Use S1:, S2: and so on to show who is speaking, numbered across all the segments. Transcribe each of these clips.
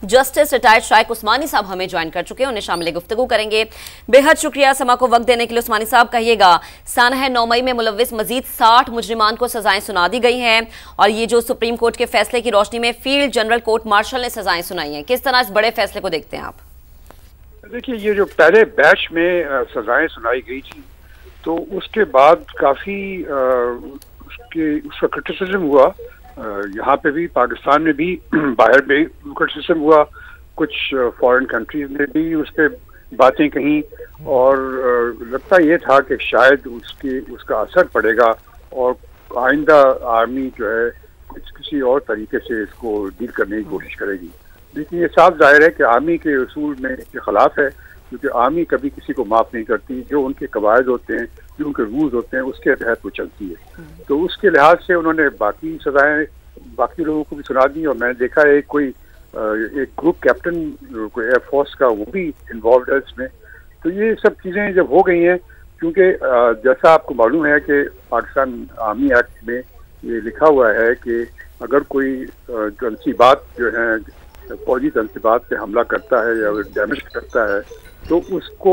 S1: Justice retired शाइक उस्मानी साहब हमें join कर चुके हैं, उन्हें शामिल गुफ्तगू करेंगे। बेहद शुक्रिया समा को वक्त देने के लिए। उस्मानी साहब, कहिएगा, सानह 9 मई में मुलव्विस मजीद 60 मुजरिमान को सजाएं सुना दी गई हैं और ये जो सुप्रीम कोर्ट के फैसले की रोशनी में फील्ड जनरल कोर्ट मार्शल ने सजाएं सुनाई हैं, किस तरह इस बड़े फैसले को देखते हैं आप?
S2: देखिए, ये जो पहले बैच में सजाएं सुनाई गई थी तो उसके बाद काफी उसका क्रिटिसिज्म हुआ, यहाँ पे भी, पाकिस्तान में भी, बाहर भी क्रिटिसिज्म हुआ, कुछ फॉरेन कंट्रीज में भी उस पर बातें कहीं, और लगता ये था कि शायद उसका असर पड़ेगा और आइंदा आर्मी जो है किसी और तरीके से इसको डील करने की कोशिश करेगी। लेकिन ये साफ जाहिर है कि आर्मी के उसूल में इसके खिलाफ है, क्योंकि आर्मी कभी किसी को माफ़ नहीं करती। जो उनके कवायद होते हैं, जो उनके रूल्स होते हैं, उसके तहत वो चलती है। तो उसके लिहाज से उन्होंने बाकी सजाएं बाकी लोगों को भी सुना दी। और मैंने देखा है कोई एक ग्रुप कैप्टन कोई एयरफोर्स का, वो भी इन्वॉल्व है इसमें। तो ये सब चीज़ें जब हो गई हैं, क्योंकि जैसा आपको मालूम है कि पाकिस्तान आर्मी एक्ट में ये लिखा हुआ है कि अगर कोई तनसीबात जो है, फौजी तनसीबात पे हमला करता है या डैमेज करता है तो उसको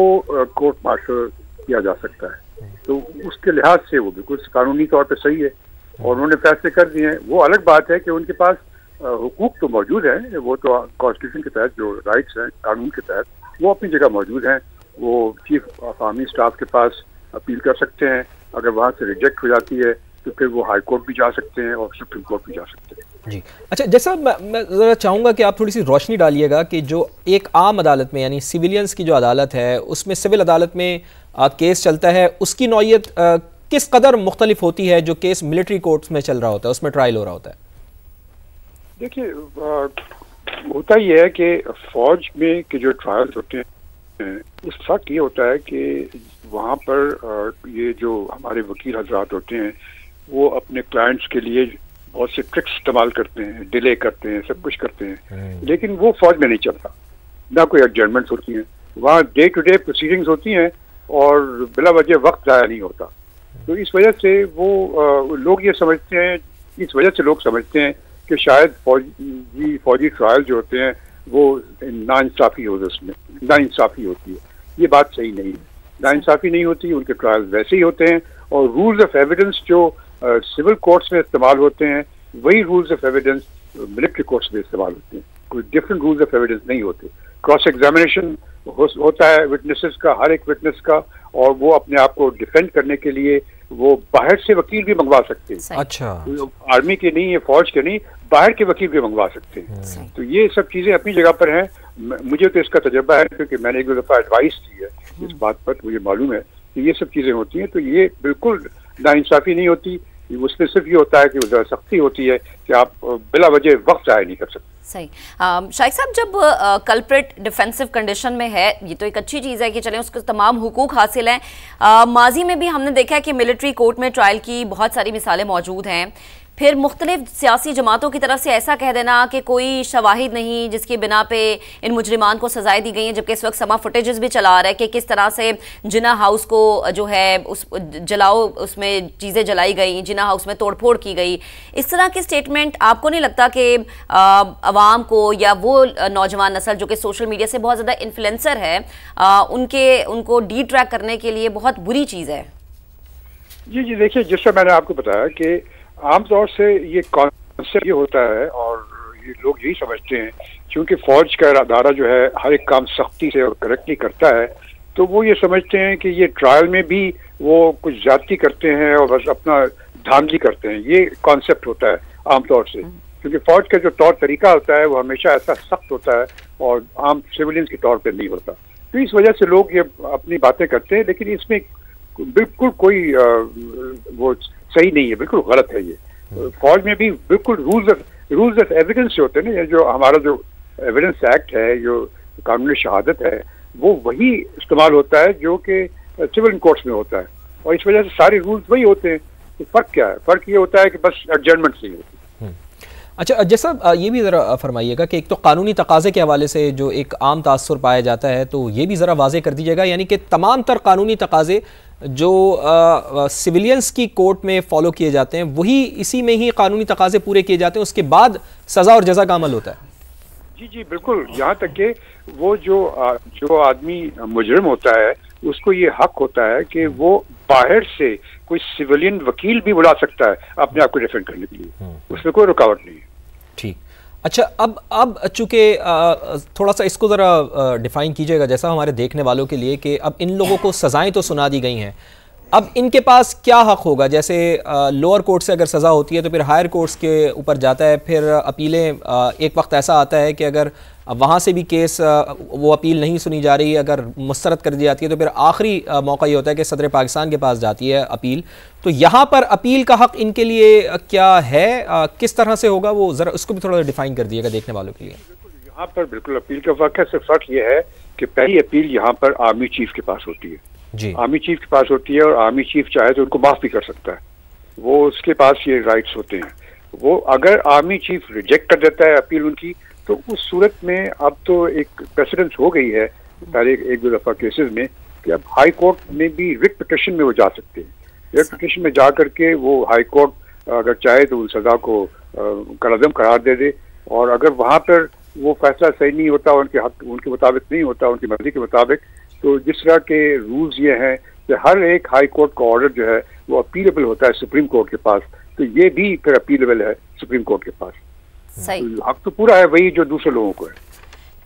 S2: कोर्ट मार्शल किया जा सकता है। तो उसके लिहाज से वो बिल्कुल कानूनी तौर पे सही है और उन्होंने फैसले कर दिए हैं। वो अलग बात है कि उनके पास हुकूक तो मौजूद हैं, वो तो कॉन्स्टिट्यूशन के तहत जो राइट्स हैं, कानून के तहत वो अपनी जगह मौजूद हैं। वो चीफ ऑफ आर्मी स्टाफ के पास अपील कर सकते हैं, अगर वहाँ से रिजेक्ट हो जाती है तो फिर वो हाई कोर्ट भी जा सकते हैं और सुप्रीम कोर्ट भी जा सकते हैं।
S3: जी अच्छा, जैसा मैं ज़रा चाहूँगा कि आप थोड़ी सी रोशनी डालिएगा कि जो एक आम अदालत में, यानी सिविलियंस की जो अदालत है, उसमें सिविल अदालत में केस चलता है, उसकी नौइयत किस कदर मुख्तलिफ होती है जो केस मिलिट्री कोर्ट्स में चल रहा होता है, उसमें ट्रायल हो रहा होता है?
S2: देखिए, होता ही है कि फौज में के जो ट्रायल्स होते हैं उस फर्क ये होता है कि वहाँ पर ये जो हमारे वकील हजरात होते हैं वो अपने क्लाइंट्स के लिए बहुत से ट्रिक्स इस्तेमाल करते हैं, डिले करते हैं, सब कुछ करते हैं। लेकिन वो फौज में नहीं चलता, ना कोई एडजमेंट्स होती हैं, वहाँ डे टू डे प्रोसीडिंग्स होती हैं और बिला वजह वक्त ज़ाया नहीं होता। तो इस वजह से वो लोग ये समझते हैं, इस वजह से लोग समझते हैं कि शायद फौजी ट्रायल जो होते हैं वो नाइंसाफ़ी होती है। ये बात सही नहीं है, नाइंसाफ़ी नहीं होती, उनके ट्रायल वैसे ही होते हैं और रूल्स ऑफ एविडेंस जो सिविल कोर्ट्स में इस्तेमाल होते हैं वही rules of evidence military courts में इस्तेमाल होते हैं। कोई डिफरेंट रूल्स ऑफ एविडेंस नहीं होते। क्रॉस एग्जामिनेशन होता है विटनेसेस का, हर एक विटनेस का, और वो अपने आप को डिफेंड करने के लिए वो बाहर से वकील भी मंगवा सकते हैं।
S3: अच्छा,
S2: आर्मी के नहीं, ये फौज के नहीं, बाहर के वकील भी मंगवा सकते हैं। तो ये सब चीजें अपनी जगह पर हैं। मुझे तो इसका तजर्बा है क्योंकि मैंने एक दो दफा एडवाइस दी है इस बात पर, मुझे मालूम है कि ये सब चीजें होती हैं। तो ये बिल्कुल नाइंसाफी नहीं होती, उसमें सिर्फ ये होता है कि ज़रा सख्ती होती है कि आप बिला वजह वक्त ज़ाया नहीं कर सकते।
S1: सही। शाइक साहब, जब कल्प्रिट डिफेंसिव कंडीशन में है, ये तो एक अच्छी चीज़ है कि चलें उसके तमाम हुकूक हासिल हैं। माजी में भी हमने देखा है कि मिलिट्री कोर्ट में ट्रायल की बहुत सारी मिसालें मौजूद हैं। फिर मुख्तलिफ सियासी जमातों की तरफ से ऐसा कह देना कि कोई शवाहिद नहीं जिसकी बिना पे इन मुजरिमान को सजाएं दी गई हैं, जबकि इस वक्त समा फुटेजेस भी चला रहा है कि किस तरह से जिना हाउस को जो है उस उसमें चीज़ें जलाई गई, जिना हाउस में तोड़फोड़ की गई। इस तरह की स्टेटमेंट आपको नहीं लगता कि अवाम को या वो नौजवान नस्ल जो कि सोशल मीडिया से बहुत ज़्यादा इन्फ्लुएंसर है उनको डी ट्रैक करने के लिए बहुत बुरी चीज़ है?
S2: जी देखिए, जिससे मैंने आपको बताया कि आमतौर से ये कॉन्सेप्ट ये होता है और ये लोग यही समझते हैं क्योंकि फौज का अदारा जो है हर एक काम सख्ती से और करेक्टली करता है, तो वो ये समझते हैं कि ये ट्रायल में भी वो कुछ ज्यादती करते हैं और बस अपना धांधली करते हैं। ये कॉन्सेप्ट होता है आमतौर से, क्योंकि फौज का जो तौर तरीका होता है वो हमेशा ऐसा सख्त होता है और आम सिविलियंस के तौर पर नहीं होता। तो इस वजह से लोग ये अपनी बातें करते हैं, लेकिन इसमें बिल्कुल कोई वो सही नहीं है, बिल्कुल गलत है। ये फौज में भी बिल्कुल रूल्स ऑफ एविडेंस जो होते हैं ना, जो हमारा जो एविडेंस एक्ट है, जो कानून शहादत है, वो वही इस्तेमाल होता है जो कि सिविल कोर्ट्स में होता है और इस वजह से सारे रूल्स वही होते हैं। तो फर्क क्या है? फर्क ये होता है कि बस एडजमेंट नहीं होती।
S3: अच्छा, जैसा ये भी ज़रा फरमाइएगा कि एक तो कानूनी तकाज़े के हवाले से जो एक आम तासुर पाया जाता है, तो ये भी ज़रा वाज़े कर दीजिएगा, यानी कि तमाम तर कानूनी तकाज़े जो सिविलियंस की कोर्ट में फॉलो किए जाते हैं वही इसी में ही कानूनी तकाज़े पूरे किए जाते हैं, उसके बाद सज़ा और जज़ा का अमल होता है।
S2: जी जी बिल्कुल, यहाँ तक कि वो जो आदमी मुजरिम होता है उसको ये हक होता है कि वो बाहर से कोई सिविलियन वकील भी बुला सकता है अपने आप को डिफेंड करने के लिए, उसमें कोई रुकावट नहीं है।
S3: ठीक, अच्छा, अब चूंकि थोड़ा सा इसको ज़रा डिफाइन कीजिएगा जैसा हमारे देखने वालों के लिए कि अब इन लोगों को सज़ाएं तो सुना दी गई हैं, अब इनके पास क्या हक होगा? जैसे लोअर कोर्ट से अगर सज़ा होती है तो फिर हायर कोर्ट्स के ऊपर जाता है, फिर अपीलें एक वक्त ऐसा आता है कि अगर वहाँ से भी केस वो अपील नहीं सुनी जा रही, अगर मुस्तरद कर दी जाती है तो फिर आखिरी मौका ये होता है कि सदर पाकिस्तान के पास जाती है अपील। तो यहाँ पर अपील का हक इनके लिए क्या है, किस तरह से होगा वो ज़रा उसको भी थोड़ा डिफाइन कर दिएगा देखने वालों के लिए।
S2: यहाँ पर बिल्कुल अपील का फ़र्क है, सिर्फ फ़र्क ये है कि पहली अपील यहाँ पर आर्मी चीफ के पास होती है
S3: जी,
S2: आर्मी चीफ के पास होती है, और आर्मी चीफ चाहे तो उनको माफ भी कर सकता है, वो उसके पास ये राइट्स होते हैं। वो अगर आर्मी चीफ रिजेक्ट कर देता है अपील उनकी, तो उस सूरत में अब तो एक प्रेसिडेंस हो गई है पहले एक दो दफा केसेस में कि अब हाई कोर्ट में भी रिट पिटिशन में वो जा सकते हैं। रिट पिटिशन में जा करके वो हाई कोर्ट अगर चाहे तो उस सजा को कलअदम करार दे दे, और अगर वहाँ पर वो फैसला सही नहीं होता, उनके मुताबिक नहीं होता, उनकी मर्जी के मुताबिक, तो जिस तरह के रूल्स ये हैं कि हर एक हाई कोर्ट का ऑर्डर जो है वो अपीलेबल होता है सुप्रीम कोर्ट के पास, तो ये भी फिर अपीलेबल है सुप्रीम कोर्ट के पास।
S1: सही,
S2: हक तो पूरा है वही जो दूसरे लोगों को है।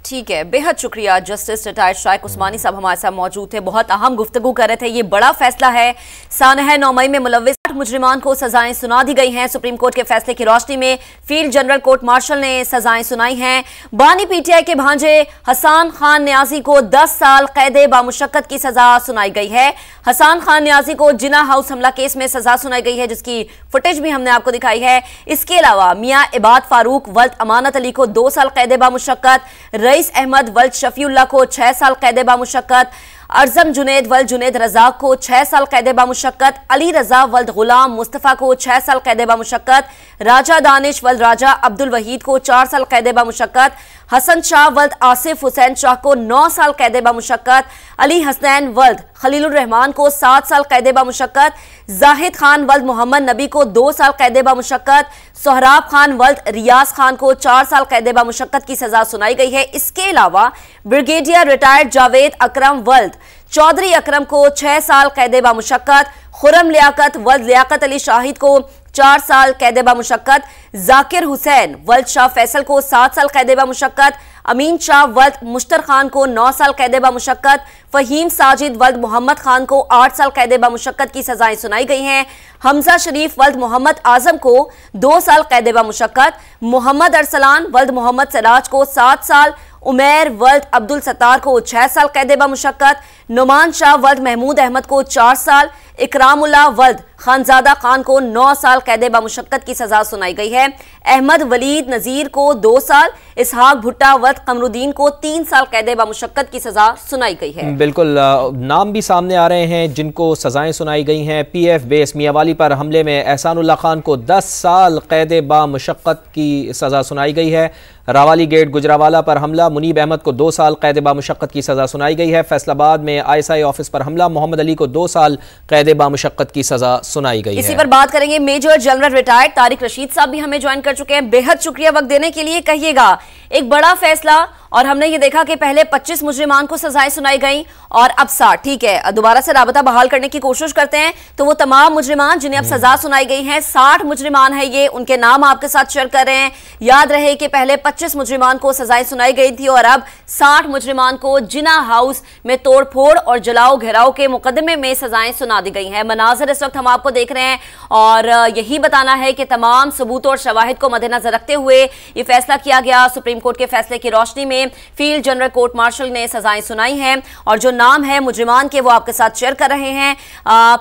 S1: ठीक है, बेहद शुक्रिया जस्टिस रिटायर्ड शाइक उस्मानी साहब हमारे साथ मौजूद थे, बहुत अहम गुफ्तगू कर रहे थे। ये बड़ा फैसला है, सानह 9 मई में मुलव्विस 8 मुजरिमान को सजाएं सुना दी गई हैं। सुप्रीम कोर्ट के फैसले की रोशनी में फील्ड जनरल कोर्ट मार्शल ने सजाएं सुनाई हैं। बानी पीटीआई के भांजे हसन खान न्याजी को 10 साल कैद बामुशक्कत की सजा सुनाई गई है। हसन खान न्याजी को जिना हाउस हमला केस में सजा सुनाई गई है, जिसकी फुटेज भी हमने आपको दिखाई है। इसके अलावा मियां इबाद फारूक वल्द अमानत अली को 2 साल कैद बामुशक्कत, रईस अहमद वल्द शफीउल्लाह को 6 साल कैद बामुशक्कत, अर्जम जुनेद वल्द जुनेद रजा को 6 साल कैद बामुशक्कत, अली रजा वल्द गुलाम मुस्तफ़ा को 6 साल कैद बामुशक्कत, राजा दानिश वल्द राजा अब्दुल वहीद को 4 साल कैद बामुशक्कत, हसन शाह वल्द आसिफ हुसैन शाह को 9 साल कैद बामुशक्कत, अली हसनैन वल्द खलीलुर रहमान को 7 साल कैद बामुशक्कत, जाहिद खान वल्द मोहम्मद नबी को 2 साल कैद बामुशक्कत, सोहराब खान वल्द रियाज खान को 4 साल कैद बामुशक्कत की सजा सुनाई गई है। इसके अलावा ब्रिगेडियर रिटायर्ड जावेद अकरम वल्द चौधरी अकरम को 6 साल कैद बामुशक्कत, खुरम लियाकत वल्द लियाकत अली शाहिद को 4 साल कैद बामुशक्कत, जाकिर हुसैन वल्द शाह फैसल को 7 साल कैद बामुशक्कत, अमीन शाह वल्द मुश्तर खान को 9 साल कैद बामुशक्कत, फहीम साजिद वल्द मोहम्मद खान को 8 साल कैद बामुशक्कत की सजाएं सुनाई गई हैं। हमजा शरीफ वल्द मोहम्मद आजम को 2 साल कैद बामुशक्कत, मोहम्मद अरसलान वल्द मोहम्मद सराज को 7 साल, उमैर वल्द अब्दुल सत्तार को 6 साल कैद बामुशक्कत, नुमान शाह वल्द महमूद अहमद को 4 साल, इकरामुल्लाह वल्द खानजादा खान को 9 साल कैद बामुशक्कत की सजा सुनाई गई है। अहमद वलीद नजीर को 2 साल, इसहाक भुट्टा वल्द कमरुद्दीन को 3 साल कैद बामुशक्कत की सजा सुनाई गई है।
S3: बिल्कुल, नाम भी सामने आ रहे हैं जिनको सजाएं सुनाई गई हैं। PF बेस मियांवाली पर हमले में एहसानुल्लाह खान को 10 साल कैद बामुशक्कत की सजा सुनाई गई है। रावाली गेट गुजरावाला पर हमला, मुनीब अहमद को 2 साल कैद बामुशक्कत की सजा सुनाई गई है। फैसलाबाद में ISI ऑफिस पर हमला, मोहम्मद अली को 2 साल कैद बामुशक्कत की सजा सुनाई गई है।
S1: इसी पर बात करेंगे, major general retired Tariq Rashid साहब भी हमें ज्वाइन कर चुके हैं। बेहद शुक्रिया वक्त देने के लिए। कहिएगा, एक बड़ा फैसला, और हमने ये देखा कि पहले 25 मुजरिमान को सजाएं सुनाई गई और अब 60। ठीक है, दोबारा से राबता बहाल करने की कोशिश करते हैं। तो वो तमाम मुजरिमान जिन्हें अब सजा सुनाई गई है, 60 मुजरिमान है ये, उनके नाम आपके साथ शेयर कर रहे हैं। याद रहे कि पहले 25 मुजरिमान को सजाएं सुनाई गई थी और अब 60 मुजरिमान को जिना हाउस में तोड़फोड़ और जलाओ घेराव के मुकदमे में सजाएं सुना दी गई हैं। मनाजर इस वक्त हम आपको देख रहे हैं और यही बताना है कि तमाम सबूत और शवाहिद को मद्देनजर रखते हुए ये फैसला किया गया। सुप्रीम कोर्ट के फैसले की रोशनी में फील्ड जनरल कोर्ट मार्शल ने सजाएं सुनाई हैं और जो नाम है मुजरिमान के वो आपके साथ शेयर कर रहे हैं।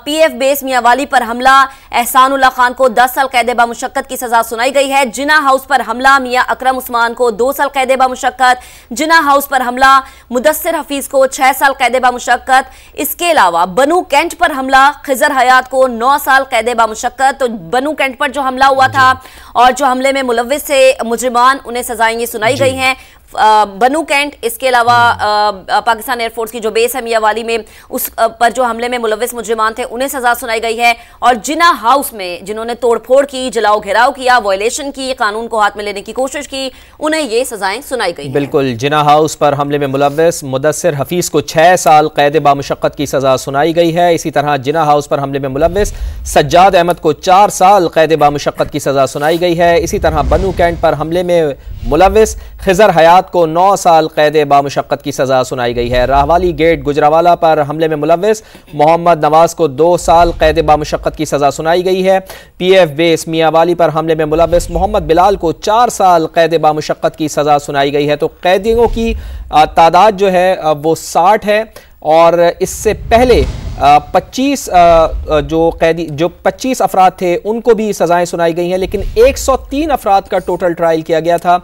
S1: PF बेस मियांवाली पर हमला, एहसानुल्लाह खान को 10 साल कैद बामुशक्कत की सजा सुनाई गई है। जिना हाउस पर हमला, मियां अकरम उस्मान को 2 साल कैद बामुशक्कत। जिना हाउस पर हमला, मुदस्सिर हफीज को 6 साल कैद बामुशक्कत। इसके अलावा बनू कैंट पर हमला, खिजर हयात को 9 साल कैद बामुशक्कत। तो बनू कैंट पर जो हमला हुआ था और जो हमले में मुलव्विस थे मुजरिमान, उन्हें सजाएं ये सुनाई गई हैं। बनू कैंट, इसके अलावा पाकिस्तान एयरफोर्स की जो बेस है मियावाली में, उस पर जो हमले में मुलविस मुजरिमान थे उन्हें सजा सुनाई गई है। और जिन्ना हाउस में जिन्होंने तोड़फोड़ की, जलाओ घेराव किया, वायलेशन की, कानून को हाथ में लेने की कोशिश की, उन्हें ये सजाएं सुनाई गई।
S3: बिल्कुल, जिन्ना हाउस पर हमले में मुलविस मुदस्सिर हफीज को 6 साल कैद बामुशक्कत की सजा सुनाई गई है। इसी तरह जिन्ना हाउस पर हमले में मुलविस सज्जाद अहमद को 4 साल कैद बामुशक्कत की सजा सुनाई गई है। इसी तरह बनू कैंट पर हमले में मुलविस खिजर हयात को 9 साल कैद बामुशक्कत की सजा सुनाई गई है। राहवाली गेट गुजरावाला पर हमले में मुलविस मोहम्मद नवाज को 2 साल कैद बामुशक्कत की सजा सुनाई गई है। PF बेस मियावाली पर हमले में मुलविस मोहम्मद बिलाल को 4 साल कैद बामुशक्कत की सजा सुनाई गई है। तो कैदियों की तादाद जो है वो 60 है और इससे पहले 25 जो 25 अफराद थे उनको भी सजाएं सुनाई गई हैं, लेकिन 103 अफराद का टोटल ट्रायल किया गया था,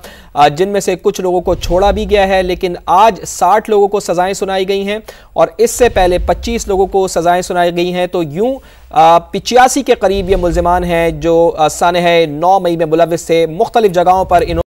S3: जिनमें से कुछ लोगों को छोड़ा भी गया है। लेकिन आज 60 लोगों को सजाएं सुनाई गई हैं और इससे पहले 25 लोगों को सजाएं सुनाई गई हैं। तो यूं 85 के करीब ये मुल्जिमान हैं जो सानह 9 मई में मुलविस थे। मुख्तलिफ जगहों पर